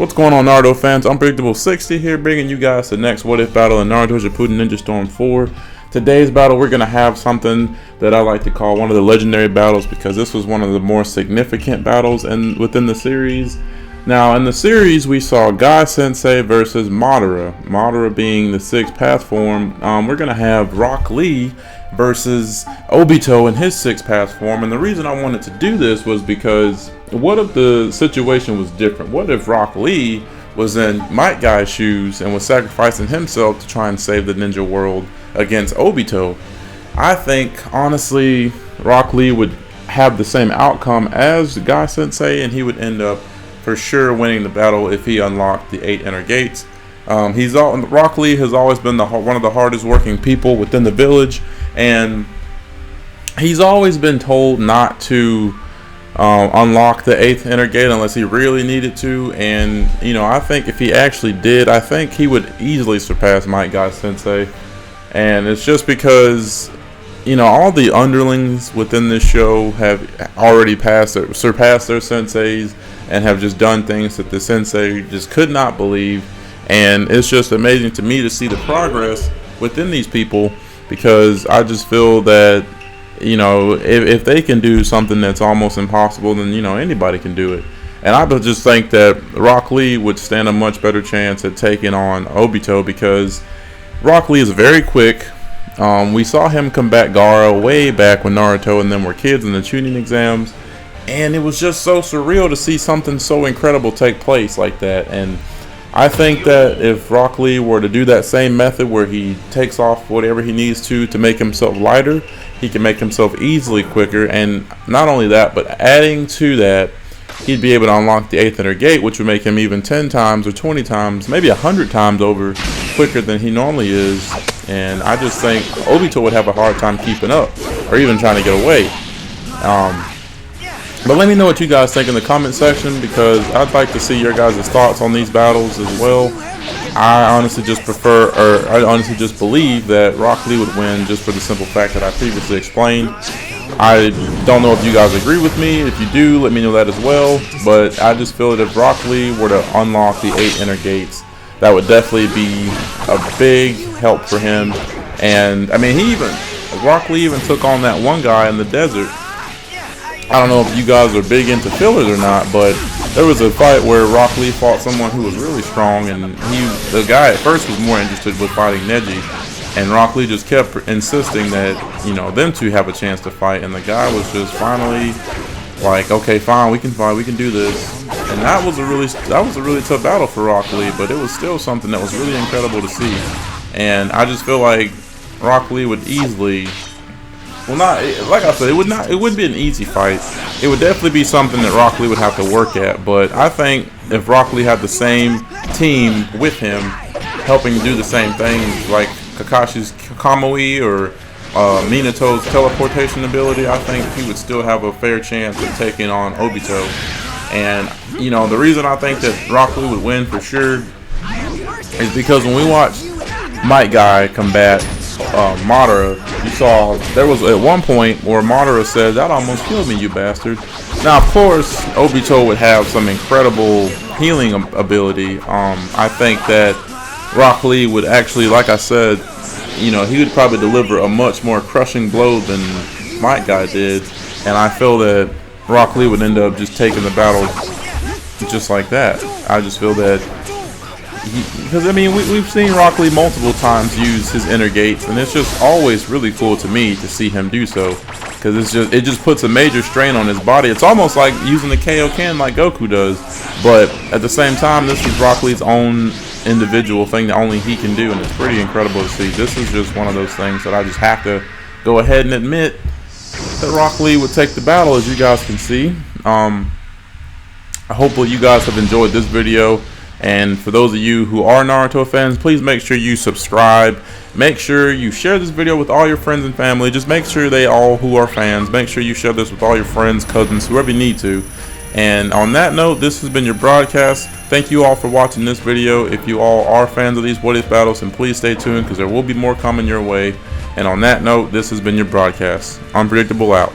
What's going on, Naruto fans? Unpredictable 60 here, bringing you guys the next What If battle in Naruto Shippuden Ninja Storm 4. Today's battle, we're going to have something that I like to call one of the legendary battles, because this was one of the more significant battles within the series. Now, in the series, we saw Guy Sensei versus Madara. Madara being the 6th path form. We're going to have Rock Lee versus Obito in his 6th path form. And the reason I wanted to do this was because what if the situation was different? What if Rock Lee was in Might Guy's shoes and was sacrificing himself to try and save the ninja world against Obito? I think, honestly, Rock Lee would have the same outcome as Guy Sensei, and he would end up for sure winning the battle if he unlocked the 8 inner gates. Rock Lee has always been one of the hardest working people within the village, and he's always been told not to unlock the 8th inner gate unless he really needed to. And you know, I think if he actually did, I think he would easily surpass Might Guy Sensei. And it's just because, you know, all the underlings within this show have already surpassed their senseis and have just done things that the sensei just could not believe. And it's just amazing to me to see the progress within these people, because I just feel that, you know, if they can do something that's almost impossible, then, you know, anybody can do it. And I just think that Rock Lee would stand a much better chance at taking on Obito, because Rock Lee is very quick. We saw him combat Gaara way back when Naruto and them were kids in the tuning exams, and it was just so surreal to see something so incredible take place like that. And I think that if Rock Lee were to do that same method where he takes off whatever he needs to make himself lighter, he can make himself easily quicker. And not only that, but adding to that, he'd be able to unlock the 8th inner gate, which would make him even 10 times or 20 times, maybe 100 times over quicker than he normally is. And I just think Obito would have a hard time keeping up or even trying to get away. But let me know what you guys think in the comment section, because I'd like to see your guys' thoughts on these battles as well. I honestly just believe that Rock Lee would win, just for the simple fact that I previously explained. I don't know if you guys agree with me. If you do, let me know that as well. But I just feel that if Rock Lee were to unlock the 8 inner gates, that would definitely be a big help for him. And I mean, Rock Lee even took on that one guy in the desert. I don't know if you guys are big into fillers or not, but there was a fight where Rock Lee fought someone who was really strong, and the guy at first was more interested with fighting Neji, and Rock Lee just kept insisting that, you know, them two have a chance to fight, and the guy was just finally like, okay, fine, we can fight, we can do this. And that was a really tough battle for Rock Lee, but it was still something that was really incredible to see. And I just feel like Rock Lee would easily, well, not like I said, it wouldn't be an easy fight. It would definitely be something that Rock Lee would have to work at. But I think if Rock Lee had the same team with him, helping do the same things, like Kakashi's Kamui or Minato's teleportation ability, I think he would still have a fair chance of taking on Obito. And, you know, the reason I think that Rock Lee would win for sure is because when we watched Might Guy combat Madara, you saw there was at one point where Madara said, "That almost killed me, you bastard." Now, of course, Obito would have some incredible healing ability. I think that Rock Lee would actually, like I said, you know, he would probably deliver a much more crushing blow than Might Guy did. And I feel that Rock Lee would end up just taking the battle just like that. I just feel that, because I mean, we've seen Rock Lee multiple times use his inner gates, and it's just always really cool to me to see him do so, because it just puts a major strain on his body. It's almost like using the Kaioken like Goku does, but at the same time, this is Rock Lee's own individual thing that only he can do, and it's pretty incredible to see. This is just one of those things that I just have to go ahead and admit that Rock Lee would take the battle, as you guys can see. Hopefully you guys have enjoyed this video. And for those of you who are Naruto fans, please make sure you subscribe. Make sure you share this video with all your friends and family. Just make sure they all who are fans, make sure you share this with all your friends, cousins, whoever you need to. And on that note, this has been your broadcast. Thank you all for watching this video. If you all are fans of these What If battles, then please stay tuned, because there will be more coming your way. And on that note, this has been your broadcast. Unpredictable out.